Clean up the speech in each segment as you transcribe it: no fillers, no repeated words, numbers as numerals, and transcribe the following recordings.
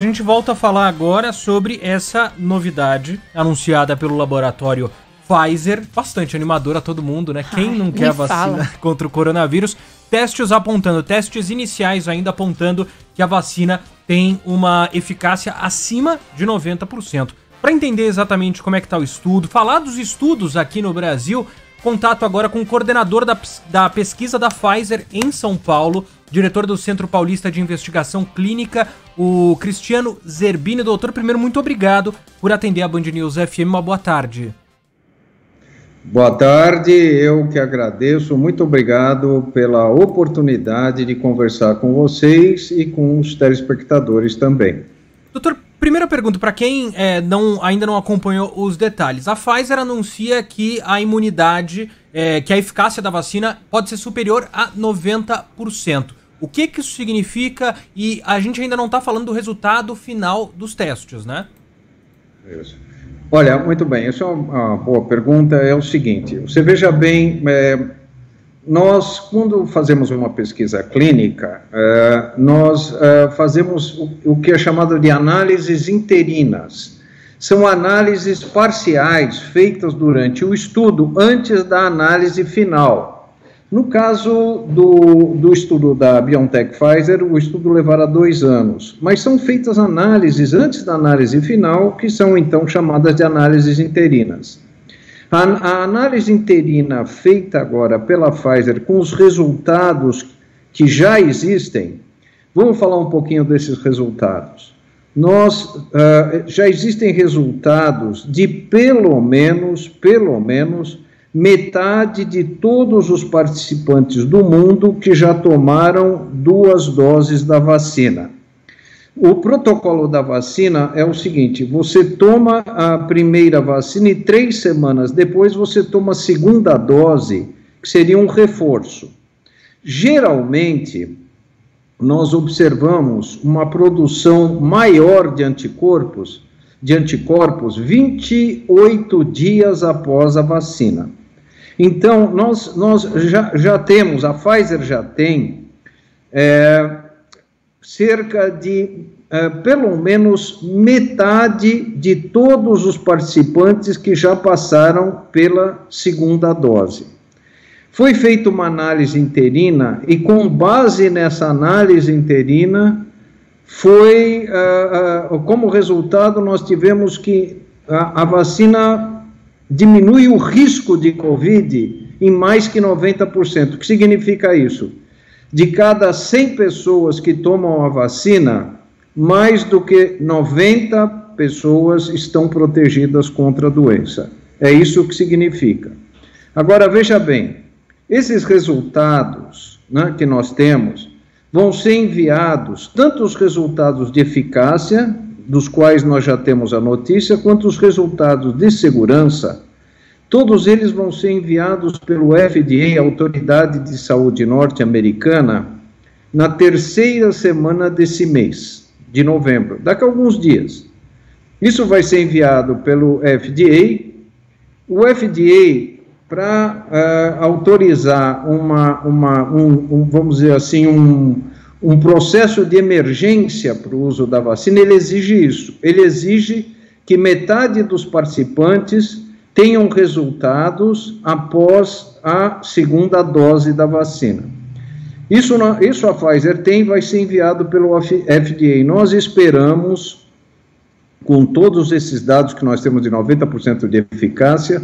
A gente volta a falar agora sobre essa novidade anunciada pelo laboratório Pfizer, bastante animadora a todo mundo, né? Quem não quer vacina contra o coronavírus? Testes iniciais ainda apontando que a vacina tem uma eficácia acima de 90%. Para entender exatamente como é que está o estudo, falar dos estudos aqui no Brasil, contato agora com o coordenador da pesquisa da Pfizer em São Paulo, diretor do Centro Paulista de Investigação Clínica, o Cristiano Zerbini. Doutor, primeiro, muito obrigado por atender a Band News FM. Uma boa tarde. Boa tarde, eu que agradeço. Muito obrigado pela oportunidade de conversar com vocês e com os telespectadores também. Doutor, primeira pergunta, para quem ainda não acompanhou os detalhes. A Pfizer anuncia que a imunidade, que a eficácia da vacina pode ser superior a 90%. O que isso significa? E a gente ainda não está falando do resultado final dos testes, né? Isso. Olha, muito bem, essa é uma boa pergunta. É o seguinte, você veja bem, nós, quando fazemos uma pesquisa clínica, nós fazemos o que é chamado de análises interinas. São análises parciais feitas durante o estudo antes da análise final. No caso do estudo da BioNTech Pfizer, o estudo levará 2 anos, mas são feitas análises antes da análise final, que são então chamadas de análises interinas. A análise interina feita agora pela Pfizer com os resultados que já existem, vamos falar um pouquinho desses resultados. Já existem resultados de pelo menos metade de todos os participantes do mundo que já tomaram 2 doses da vacina. O protocolo da vacina é o seguinte: você toma a primeira vacina e 3 semanas depois você toma a segunda dose, que seria um reforço. Geralmente, nós observamos uma produção maior de anticorpos 28 dias após a vacina. Então, nós já temos, a Pfizer já tem cerca de pelo menos metade de todos os participantes que já passaram pela segunda dose. Foi feita uma análise interina e, com base nessa análise interina, como resultado, nós tivemos que a vacina diminui o risco de Covid em mais que 90%. O que significa isso? De cada 100 pessoas que tomam a vacina, mais do que 90 pessoas estão protegidas contra a doença. É isso que significa. Agora, veja bem, esses resultados, né, que nós temos vão ser enviados, tanto os resultados de eficácia, dos quais nós já temos a notícia, quanto os resultados de segurança. Todos eles vão ser enviados pelo FDA, a Autoridade de Saúde Norte-Americana, na 3ª semana desse mês, de novembro, daqui a alguns dias. Isso vai ser enviado pelo FDA. O FDA, para autorizar vamos dizer assim, um processo de emergência para o uso da vacina, ele exige isso. Ele exige que metade dos participantes tenham resultados após a segunda dose da vacina. Isso a Pfizer tem, vai ser enviado pelo FDA. Nós esperamos, com todos esses dados que nós temos de 90% de eficácia,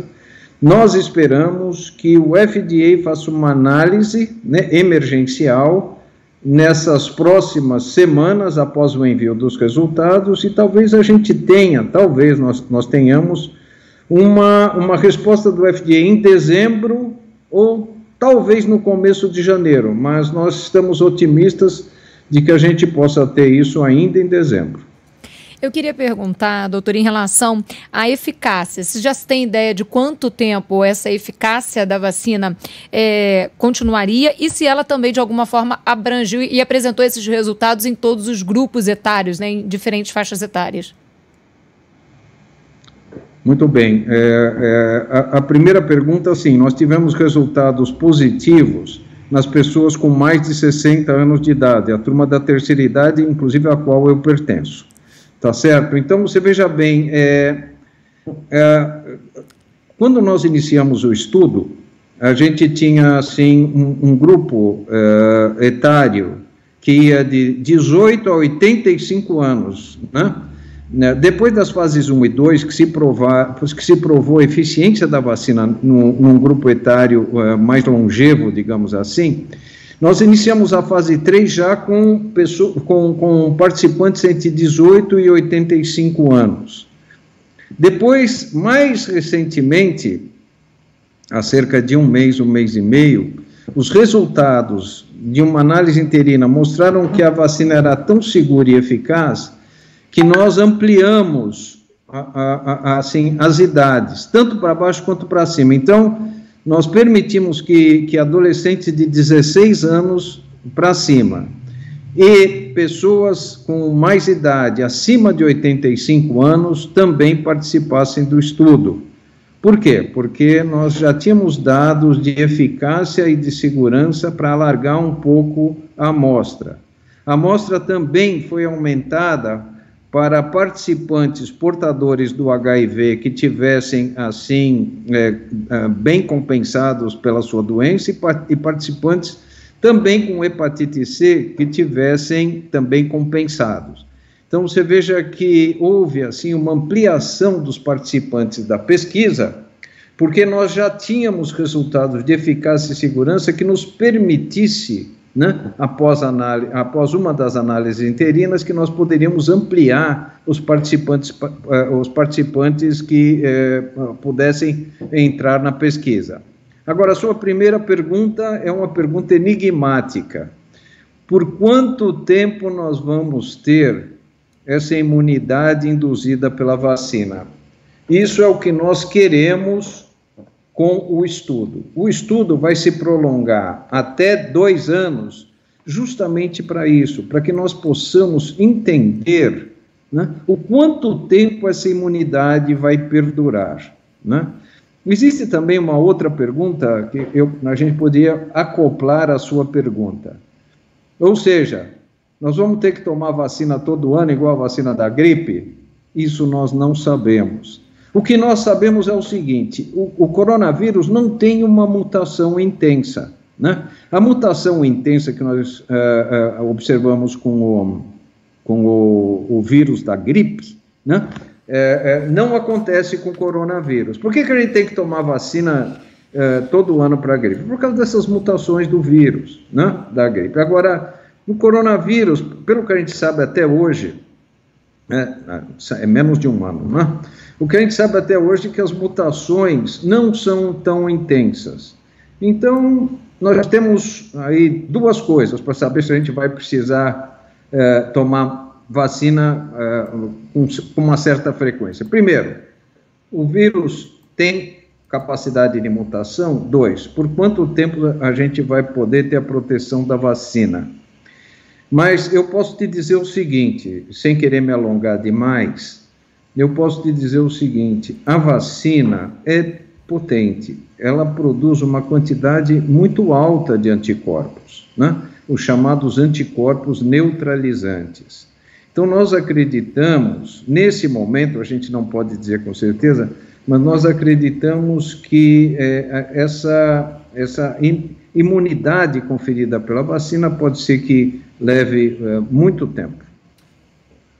nós esperamos que o FDA faça uma análise, né, emergencial nessas próximas semanas após o envio dos resultados, e talvez a gente tenha, talvez nós tenhamos uma resposta do FDA em dezembro ou talvez no começo de janeiro, mas nós estamos otimistas de que a gente possa ter isso ainda em dezembro. Eu queria perguntar, doutor, em relação à eficácia. Você já tem ideia de quanto tempo essa eficácia da vacina continuaria e se ela também, de alguma forma, abrangiu e apresentou esses resultados em todos os grupos etários, né, em diferentes faixas etárias? Muito bem. A primeira pergunta, assim, nós tivemos resultados positivos nas pessoas com mais de 60 anos de idade, a turma da terceira idade, inclusive a qual eu pertenço. tá certo? Então, você veja bem, quando nós iniciamos o estudo, a gente tinha, assim, um grupo etário que ia de 18 a 85 anos, né? Depois das fases 1 e 2, que se provou a eficiência da vacina num grupo etário mais longevo, digamos assim, nós iniciamos a fase 3 já com participantes entre 18 e 85 anos. Depois, mais recentemente, há cerca de um mês e meio, os resultados de uma análise interina mostraram que a vacina era tão segura e eficaz que nós ampliamos assim, as idades, tanto para baixo quanto para cima. Então, nós permitimos que adolescentes de 16 anos para cima e pessoas com mais idade, acima de 85 anos, também participassem do estudo. Por quê? Porque nós já tínhamos dados de eficácia e de segurança para alargar um pouco a amostra. A amostra também foi aumentada para participantes portadores do HIV que tivessem, assim, bem compensados pela sua doença e participantes também com hepatite C que tivessem também compensados. Então, você veja que houve, assim, uma ampliação dos participantes da pesquisa, porque nós já tínhamos resultados de eficácia e segurança que nos permitisse, né, após uma das análises interinas, que nós poderíamos ampliar os participantes que pudessem entrar na pesquisa. Agora, a sua primeira pergunta é uma pergunta enigmática. Por quanto tempo nós vamos ter essa imunidade induzida pela vacina? Isso é o que nós queremos com o estudo. O estudo vai se prolongar até 2 anos, justamente para isso, para que nós possamos entender, né, o quanto tempo essa imunidade vai perdurar, né? Existe também uma outra pergunta que a gente poderia acoplar à sua pergunta. Ou seja, nós vamos ter que tomar vacina todo ano, igual a vacina da gripe? Isso nós não sabemos. O que nós sabemos é o seguinte: o coronavírus não tem uma mutação intensa, né? A mutação intensa que nós observamos com o vírus da gripe, né, não acontece com o coronavírus. Por que a gente tem que tomar vacina todo ano para a gripe? Por causa dessas mutações do vírus, né, da gripe. Agora, no coronavírus, pelo que a gente sabe até hoje, é menos de um ano, né? O que a gente sabe até hoje é que as mutações não são tão intensas. Então, nós já temos aí 2 coisas para saber se a gente vai precisar tomar vacina com uma certa frequência. Primeiro, o vírus tem capacidade de mutação? 2, por quanto tempo a gente vai poder ter a proteção da vacina? Mas eu posso te dizer o seguinte, sem querer me alongar demais, eu posso te dizer o seguinte: a vacina é potente, ela produz uma quantidade muito alta de anticorpos, né? Os chamados anticorpos neutralizantes. Então, nós acreditamos, nesse momento, a gente não pode dizer com certeza, mas nós acreditamos que essa imunidade conferida pela vacina pode ser que leve muito tempo.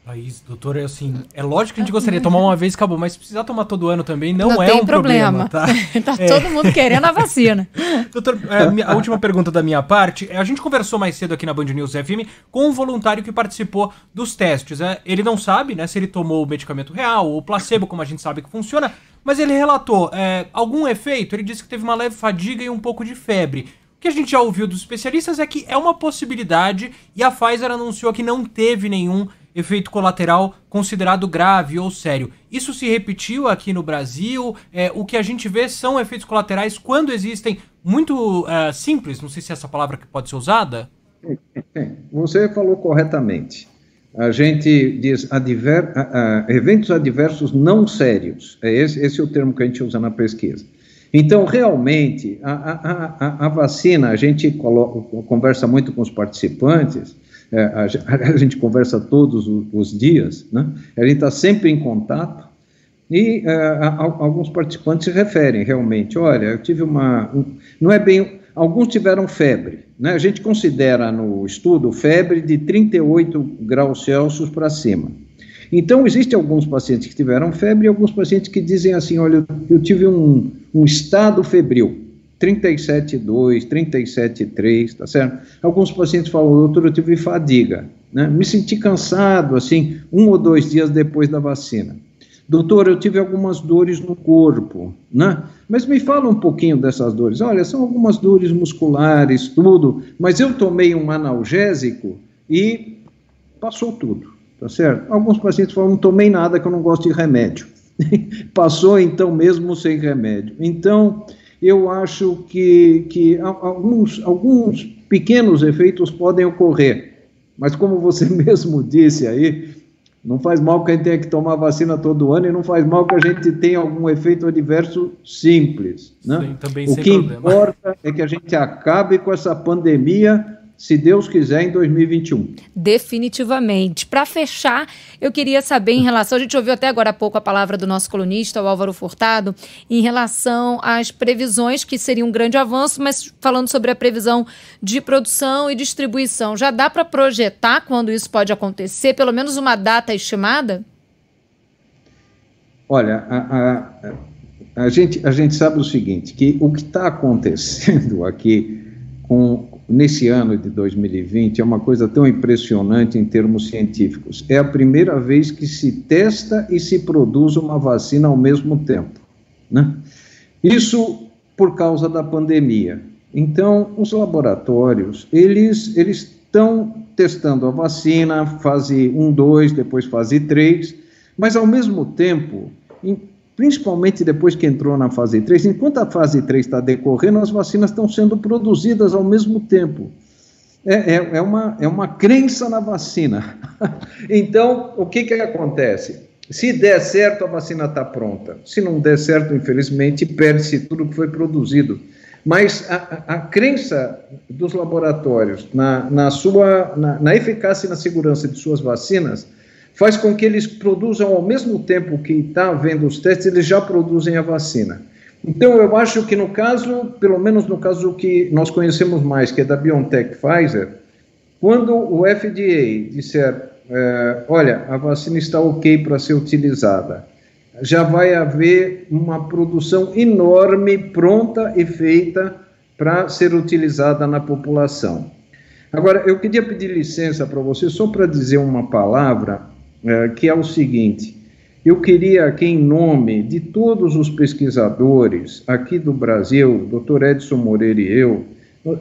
Mas, doutor, assim, é lógico que a gente gostaria de tomar uma vez e acabou, mas se precisar tomar todo ano também não é um problema, tá? Tá todo mundo querendo a vacina. Doutor, a última pergunta da minha parte, a gente conversou mais cedo aqui na Band News FM com um voluntário que participou dos testes, né? Ele não sabe, né, se ele tomou o medicamento real ou placebo, como a gente sabe que funciona, mas ele relatou algum efeito. Ele disse que teve uma leve fadiga e um pouco de febre. O que a gente já ouviu dos especialistas é que é uma possibilidade, e a Pfizer anunciou que não teve nenhum efeito colateral considerado grave ou sério. Isso se repetiu aqui no Brasil? O que a gente vê são efeitos colaterais quando existem muito simples, não sei se essa palavra pode ser usada. Você falou corretamente. A gente diz eventos adversos não sérios. Esse é o termo que a gente usa na pesquisa. Então, realmente, a vacina, a gente conversa muito com os participantes, a gente conversa todos os dias, né? A gente está sempre em contato, e alguns participantes se referem realmente, olha, eu tive não é bem, alguns tiveram febre, né? A gente considera no estudo febre de 38 graus Celsius para cima. Então, existem alguns pacientes que tiveram febre e alguns pacientes que dizem assim, olha, eu tive um estado febril, 37,2, 37,3, tá certo? Alguns pacientes falam, doutor, eu tive fadiga, né? Me senti cansado, assim, 1 ou 2 dias depois da vacina. Doutor, eu tive algumas dores no corpo, né? Mas me fala um pouquinho dessas dores. Olha, são algumas dores musculares, tudo, mas eu tomei um analgésico e passou tudo, tá certo? Alguns pacientes falam, não tomei nada, que eu não gosto de remédio. Passou, então, mesmo sem remédio. Então, eu acho que alguns pequenos efeitos podem ocorrer, mas como você mesmo disse aí, não faz mal que a gente tenha que tomar vacina todo ano e não faz mal que a gente tenha algum efeito adverso simples, né? Sim, também o sem que problema. importa é que a gente acabe com essa pandemia, se Deus quiser, em 2021. Definitivamente. Para fechar, eu queria saber em relação, a gente ouviu até agora há pouco a palavra do nosso colunista, o Álvaro Furtado, em relação às previsões, que seria um grande avanço, mas falando sobre a previsão de produção e distribuição, já dá para projetar quando isso pode acontecer, pelo menos uma data estimada? Olha, a gente sabe o seguinte, que o que está acontecendo aqui nesse ano de 2020 é uma coisa tão impressionante em termos científicos. É a primeira vez que se testa e se produz uma vacina ao mesmo tempo, né? Isso por causa da pandemia. Então, os laboratórios, eles estão testando a vacina, fase 1, 2, depois fase 3, mas ao mesmo tempo, principalmente depois que entrou na fase 3, enquanto a fase 3 está decorrendo, as vacinas estão sendo produzidas ao mesmo tempo. É uma crença na vacina. Então, o que acontece? Se der certo, a vacina está pronta. Se não der certo, infelizmente, perde-se tudo que foi produzido. Mas a crença dos laboratórios na eficácia e na segurança de suas vacinas faz com que eles produzam, ao mesmo tempo que está havendo os testes, eles já produzem a vacina. Então, eu acho que no caso, pelo menos no caso que nós conhecemos mais, que é da BioNTech Pfizer, quando o FDA disser, olha, a vacina está ok para ser utilizada, já vai haver uma produção enorme, pronta e feita para ser utilizada na população. Agora, eu queria pedir licença para você só para dizer uma palavra, que é o seguinte, eu queria aqui em nome de todos os pesquisadores aqui do Brasil, Dr. Edson Moreira e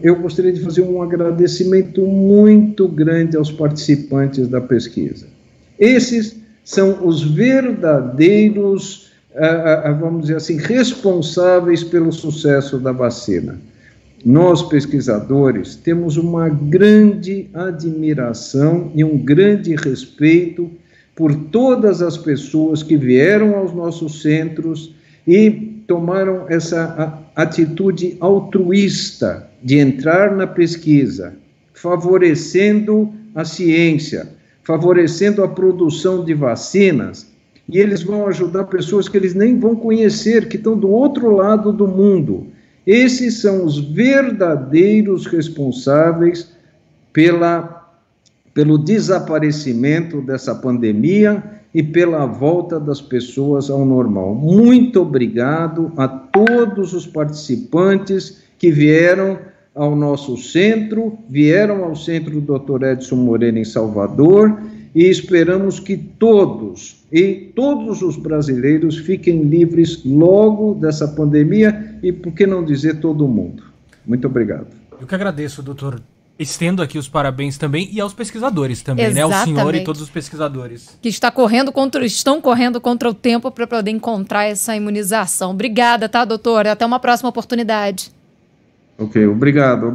eu gostaria de fazer um agradecimento muito grande aos participantes da pesquisa. Esses são os verdadeiros, vamos dizer assim, responsáveis pelo sucesso da vacina. Nós, pesquisadores, temos uma grande admiração e um grande respeito por todas as pessoas que vieram aos nossos centros e tomaram essa atitude altruísta de entrar na pesquisa, favorecendo a ciência, favorecendo a produção de vacinas, e eles vão ajudar pessoas que eles nem vão conhecer, que estão do outro lado do mundo. Esses são os verdadeiros responsáveis pelo desaparecimento dessa pandemia e pela volta das pessoas ao normal. Muito obrigado a todos os participantes que vieram ao nosso centro, vieram ao centro do Dr. Edson Moreira em Salvador, e esperamos que todos os brasileiros fiquem livres logo dessa pandemia e, por que não dizer, todo mundo. Muito obrigado. Eu que agradeço, doutor. Estendo aqui os parabéns também e aos pesquisadores também, Exatamente. Né? Ao senhor e todos os pesquisadores. Que estão correndo contra o tempo para poder encontrar essa imunização. Obrigada, tá, doutor? Até uma próxima oportunidade. Ok, obrigado.